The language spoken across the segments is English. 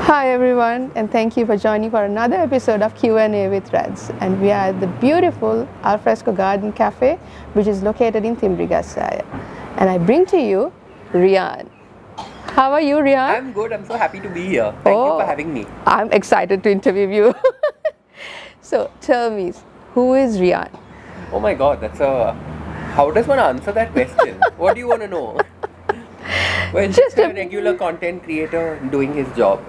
Hi everyone, and thank you for joining for another episode of Q&A with Radz. And we are at the beautiful Alfresco Garden Cafe, which is located in Timbrigasaya. And I bring to you Riaan. How are you, Riaan? I'm good. I'm so happy to be here. Thank you for having me. I'm excited to interview you. So tell me, who is Riaan? Oh my God, how does one answer that question? What do you want to know? Well, just a regular content creator doing his job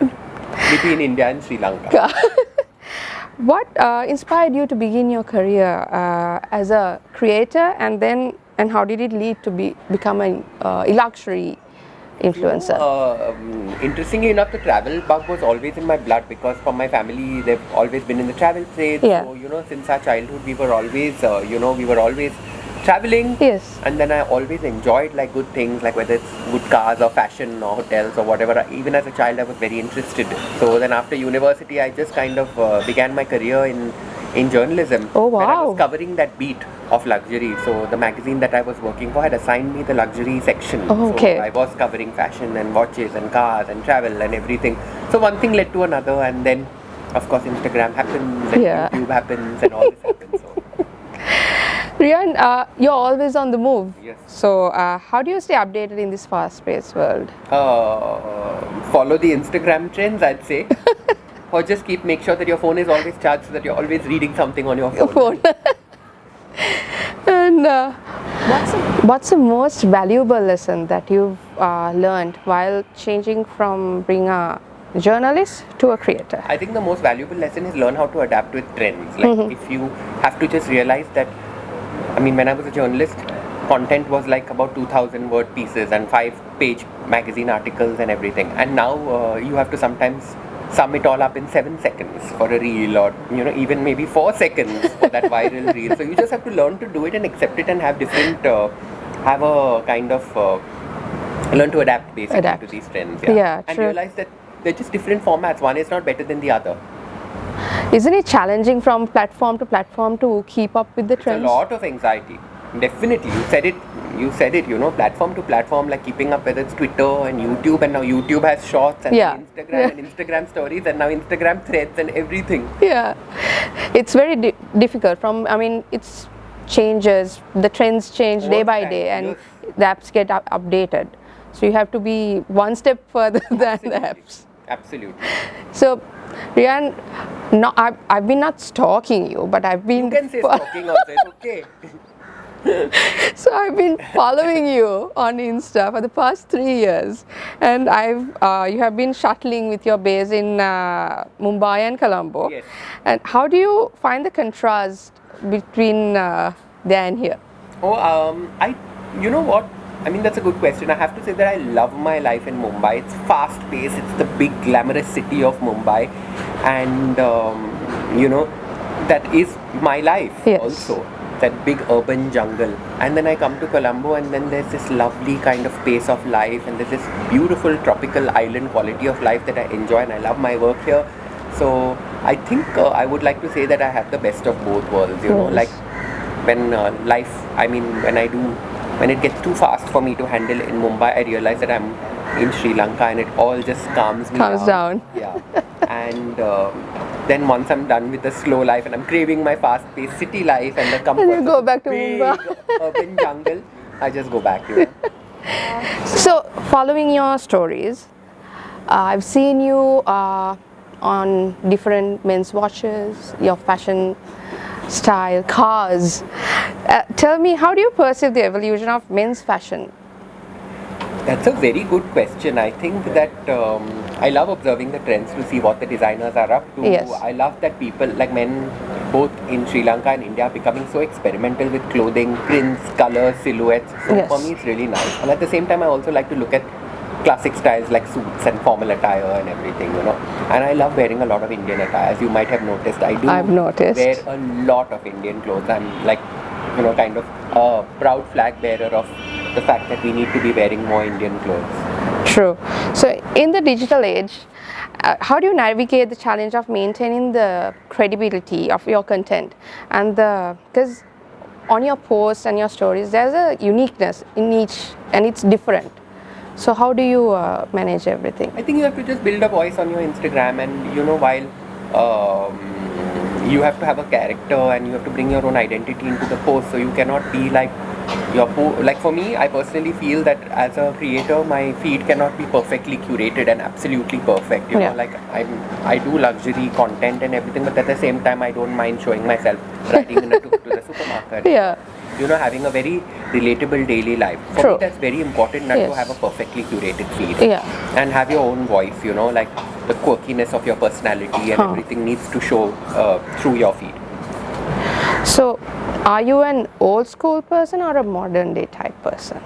between India and Sri Lanka. What inspired you to begin your career as a creator, and how did it lead to become a luxury influencer? Interestingly enough, the travel bug was always in my blood because from my family, they've always been in the travel trade. Yeah. So, since our childhood, we were always traveling. Yes. And then I always enjoyed like good things, like whether it's good cars or fashion or hotels or whatever. Even as a child, I was very interested. So then after university, I just kind of began my career in journalism. Oh, wow. Where I was covering that beat of luxury. So the magazine that I was working for had assigned me the luxury section. Oh, okay. So I was covering fashion and watches and cars and travel and everything. So one thing led to another, and then of course Instagram happens and YouTube happens and all this happens. So. Riaan, you're always on the move. Yes. So how do you stay updated in this fast-paced world? Follow the Instagram trends, I'd say. Or just make sure that your phone is always charged so that you're always reading something on your phone. And what's the most valuable lesson that you've learned while changing from being a journalist to a creator? I think the most valuable lesson is learn how to adapt with trends. Like if you have to just realize that, when I was a journalist, content was like about 2,000 word pieces and 5-page magazine articles and everything. And now you have to sometimes sum it all up in 7 seconds for a reel, or even maybe 4 seconds for that viral reel. So you just have to learn to do it and accept it and have different, learn to adapt basically to these trends. Yeah, and true. realize that they're just different formats. One is not better than the other. Isn't it challenging from platform to platform to keep up with the trends? It's a lot of anxiety. Definitely. You said it, platform to platform, like keeping up, whether it's Twitter and YouTube, and now YouTube has shorts and Instagram and Instagram stories, and now Instagram threads and everything. Yeah. It's very difficult it's changes, the trends change day by day, and the apps get updated. So you have to be one step further than the apps. Absolutely. So, Riaan, no, I've been not stalking you, but I've been... You can say stalking also, it's okay. So I've been following you on Insta for the past 3 years, and you have been shuttling with your base in Mumbai and Colombo. Yes. And how do you find the contrast between there and here? You know what? That's a good question. I have to say that I love my life in Mumbai. It's fast paced, it's the big glamorous city of Mumbai, and that is my life also. That big urban jungle. And then I come to Colombo, and then there's this lovely kind of pace of life, and there's this beautiful tropical island quality of life that I enjoy, and I love my work here. So I think I would like to say that I have the best of both worlds, like when when it gets too fast for me to handle in Mumbai, I realize that I'm in Sri Lanka and it all just calms down. Yeah. And then once I'm done with the slow life and I'm craving my fast-paced city life and the comfort and you go back to big Mumbai. Urban jungle, I just go back. So, following your stories, I've seen you on different men's watches, your fashion style, cars. Tell me, how do you perceive the evolution of men's fashion? That's a very good question. I think that I love observing the trends to see what the designers are up to. Yes. I love that people, like men, both in Sri Lanka and India, are becoming so experimental with clothing, prints, colors, silhouettes. So for me, it's really nice. And at the same time, I also like to look at classic styles like suits and formal attire and everything, And I love wearing a lot of Indian attire. As you might have noticed, I've noticed. wear a lot of Indian clothes. I'm like, kind of a proud flag bearer of the fact that we need to be wearing more Indian clothes. True. So in the digital age, how do you navigate the challenge of maintaining the credibility of your content, and because on your posts and your stories there's a uniqueness in each and it's different. So how do you manage everything? I think you have to just build a voice on your Instagram, and while you have to have a character and you have to bring your own identity into the post, so you cannot be like like for me, I personally feel that as a creator, my feed cannot be perfectly curated and absolutely perfect. You know, like I do luxury content and everything, but at the same time, I don't mind showing myself riding in a tuk to the supermarket. Yeah. Having a very relatable daily life. For me, that's very important, not to have a perfectly curated feed. Yeah. And have your own voice, like the quirkiness of your personality and everything needs to show through your feed. So, are you an old school person or a modern day type person?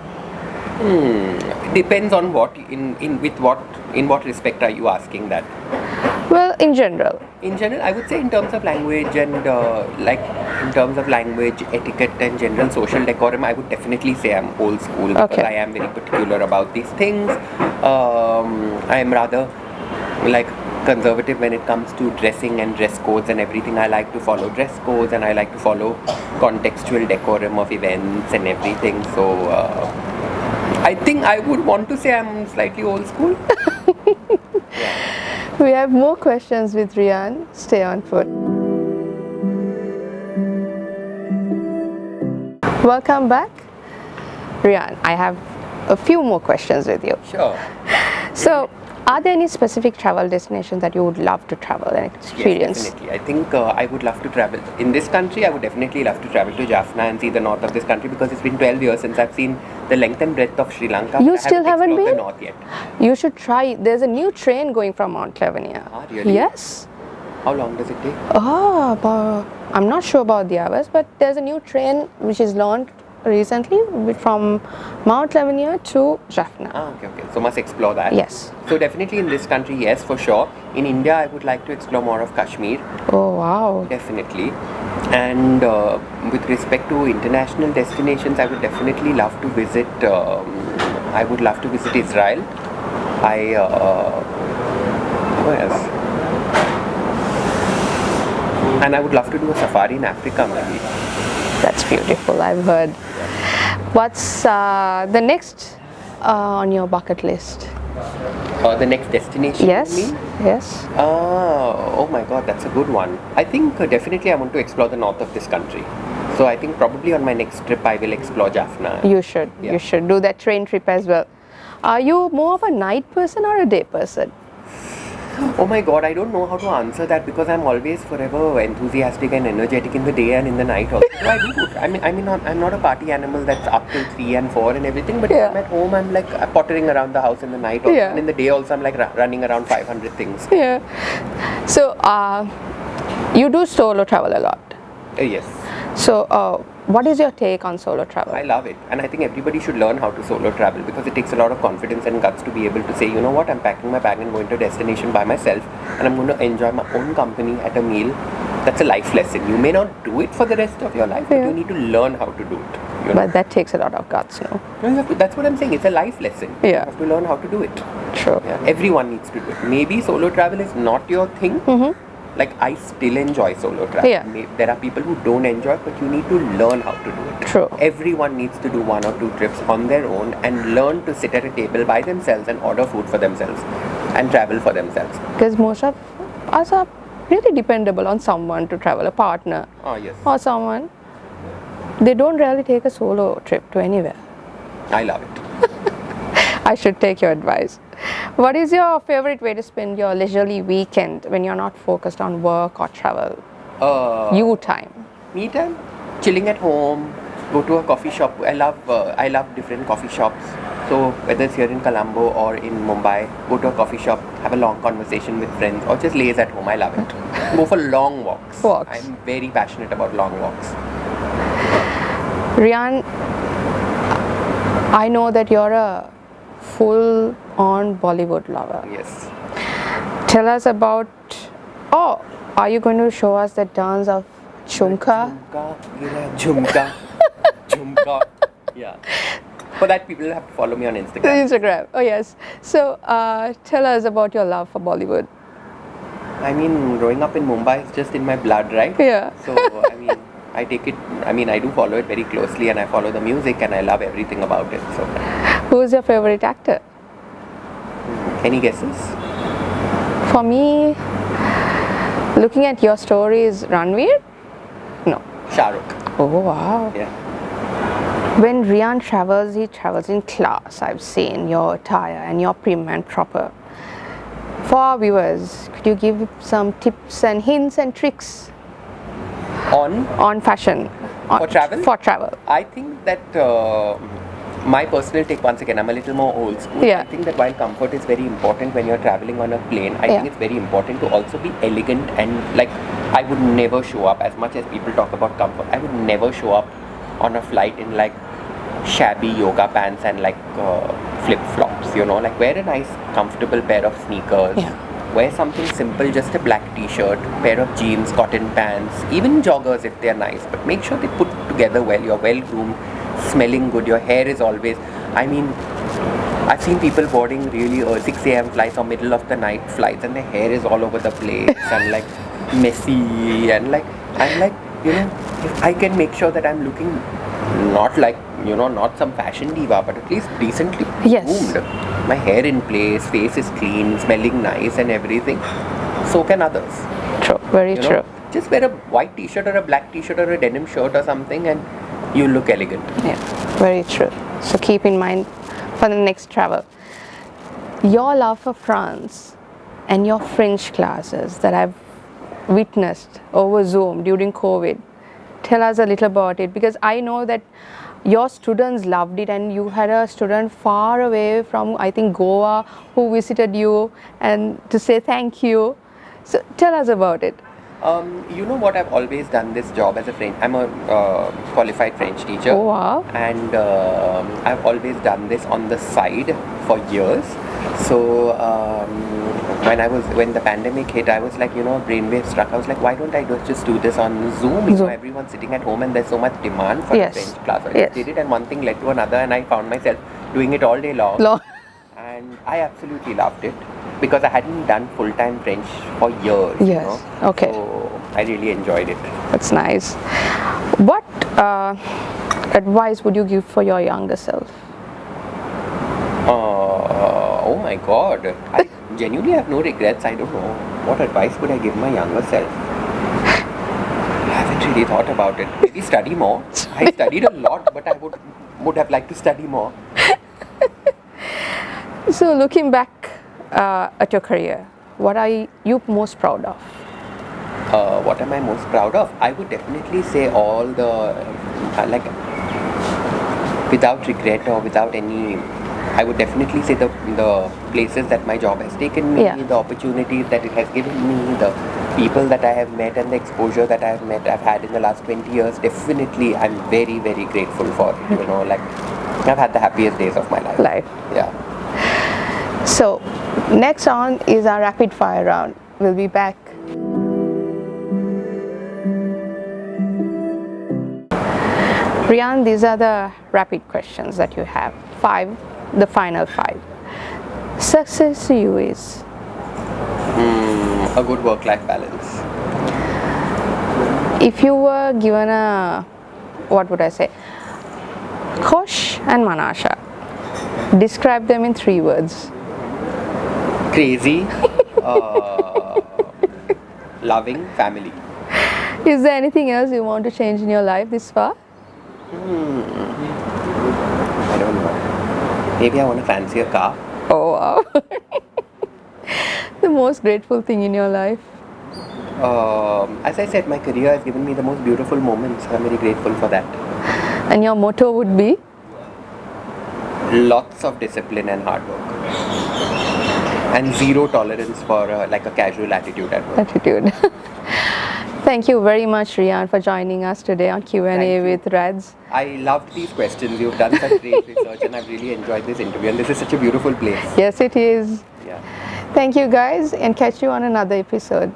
Depends on what, in what respect are you asking that? Well, in general. In general, I would say in terms of language and in terms of language, etiquette and general social decorum, I would definitely say I'm old school because I am very particular about these things. I am rather conservative when it comes to dressing and dress codes and everything. I like to follow dress codes and I like to follow contextual decorum of events and everything. So I think I would want to say I'm slightly old school. We have more questions with Riaan. Stay on foot. Welcome back. Riaan, I have a few more questions with you. Sure. So, are there any specific travel destinations that you would love to travel and experience? Yes, definitely. I think I would love to travel. In this country, I would definitely love to travel to Jaffna and see the north of this country because it's been 12 years since I've seen the length and breadth of Sri Lanka. You still haven't been? The north yet. You should try. There's a new train going from Mount Lavinia. Ah, really? Yes. How long does it take? I'm not sure about the hours, but there's a new train which is launched recently from Mount Lavinia to Jaffna. Okay. So must explore that. Yes. So definitely in this country, yes, for sure. In India, I would like to explore more of Kashmir. Oh, wow. Definitely. And with respect to international destinations, I would definitely love to visit. I would love to visit Israel. Where else? And I would love to do a safari in Africa, maybe. That's beautiful, I've heard. What's the next on your bucket list? The next destination? Yes. You mean? Yes. Oh my God, that's a good one. I think definitely I want to explore the north of this country. So I think probably on my next trip I will explore Jaffna. You should. Yeah. You should do that train trip as well. Are you more of a night person or a day person? Oh my God, I don't know how to answer that because I'm always forever enthusiastic and energetic in the day and in the night also. So I do. I'm not a party animal that's up till 3 and 4 and everything, but if I'm at home, I'm like pottering around the house in the night also, and in the day also I'm like running around 500 things. Yeah. So, you do solo travel a lot? Yes. So, what is your take on solo travel? I love it, and I think everybody should learn how to solo travel because it takes a lot of confidence and guts to be able to say, you know what, I'm packing my bag and going to a destination by myself and I'm going to enjoy my own company at a meal. That's a life lesson. You may not do it for the rest of your life, but you need to learn how to do it. But that takes a lot of guts, no? That's what I'm saying. It's a life lesson. Yeah. You have to learn how to do it. True. Yeah. Everyone needs to do it. Maybe solo travel is not your thing. Like I still enjoy solo travel. Yeah. There are people who don't enjoy, but you need to learn how to do it. True. Everyone needs to do 1 or 2 trips on their own and learn to sit at a table by themselves and order food for themselves and travel for themselves. Because most of us are really dependable on someone to travel, a partner. Oh yes. Or someone. They don't really take a solo trip to anywhere. I love it. I should take your advice. What is your favorite way to spend your leisurely weekend when you're not focused on work or travel? You time. Me time? Chilling at home, go to a coffee shop. I love different coffee shops. So whether it's here in Colombo or in Mumbai, go to a coffee shop, have a long conversation with friends, or just laze at home. I love it. Go for long walks. I'm very passionate about long walks. Riaan, I know that you're a full-on Bollywood lover. Yes. Tell us about. Are you going to show us the dance of Jhumka? Jhumka. Yeah. For that, people have to follow me on Instagram. Oh yes. So, tell us about your love for Bollywood. I mean, growing up in Mumbai is just in my blood, right? Yeah. So, I take it. I do follow it very closely, and I follow the music, and I love everything about it. So. Who is your favorite actor? Any guesses? For me, looking at your stories, Ranveer? No. Shah Rukh. Oh wow. Yeah. When Riaan travels, he travels in class. I've seen your attire and your prim and proper. For our viewers, could you give some tips and hints and tricks on fashion? For travel? For travel. I think that my personal take, once again, I'm a little more old school. Yeah. I think that while comfort is very important when you're traveling on a plane, I think it's very important to also be elegant and like, I would never show up, as much as people talk about comfort, I would never show up on a flight in like shabby yoga pants and like flip-flops, you know, like wear a nice comfortable pair of sneakers. Wear something simple, just a black t-shirt, pair of jeans, cotton pants, even joggers if they're nice, but make sure they put together well, you're well groomed, smelling good, your hair is always, I mean, I've seen people boarding really early 6 a.m. flights or middle of the night flights and their hair is all over the place and like messy and like, I'm like, you know, if I can make sure that I'm looking not like, you know, not some fashion diva, but at least decently groomed. My hair in place, face is clean, smelling nice and everything. So can others. True, very true. Know, just wear a white t-shirt or a black t-shirt or a denim shirt or something and you look elegant. Yeah, very true. So keep in mind for the next travel. Your love for France and your French classes that I've witnessed over Zoom during COVID. Tell us a little about it, because I know that your students loved it and you had a student far away from, I think, Goa who visited you and to say thank you. So tell us about it. You know what, I've always done this job as a French, I'm a qualified French teacher. Oh, wow. And I've always done this on the side for years. So when the pandemic hit, I was like, you know, brainwave struck. I was like, why don't I just do this on Zoom? You know, everyone's sitting at home and there's so much demand for the French class. I just did it and one thing led to another and I found myself doing it all day long. And I absolutely loved it because I hadn't done full-time French for years. You know? Okay. So I really enjoyed it. That's nice. What advice would you give for your younger self? Oh my god, I genuinely have no regrets. I don't know. What advice would I give my younger self? I haven't really thought about it. Maybe study more. I studied a lot, but I would have liked to study more. So looking back at your career, what are you most proud of? What am I most proud of? I would definitely say all the, like, without regret or without any, I would definitely say the places that my job has taken me, the opportunities that it has given me, the people that I have met and the exposure that I've had in the last 20 years. Definitely, I'm very, very grateful for it. You know, like, I've had the happiest days of my life. Yeah. So, next on is our rapid fire round. We'll be back. Riaan, these are the rapid questions that you have. 5, the final 5. Success to you is? A good work-life balance. If you were given a, what would I say? Kosh and Manasha. Describe them in 3 words. Crazy, loving, family. Is there anything else you want to change in your life this far? I don't know. Maybe I want to fancy a car. Oh wow. The most grateful thing in your life? As I said, my career has given me the most beautiful moments. I'm very grateful for that. And your motto would be? Lots of discipline and hard work. And zero tolerance for like a casual attitude at work. Thank you very much, Riaan, for joining us today on Q&A with Radz. I loved these questions. You've done such great research and I've really enjoyed this interview. And this is such a beautiful place. Yes, it is. Yeah. Thank you guys and catch you on another episode.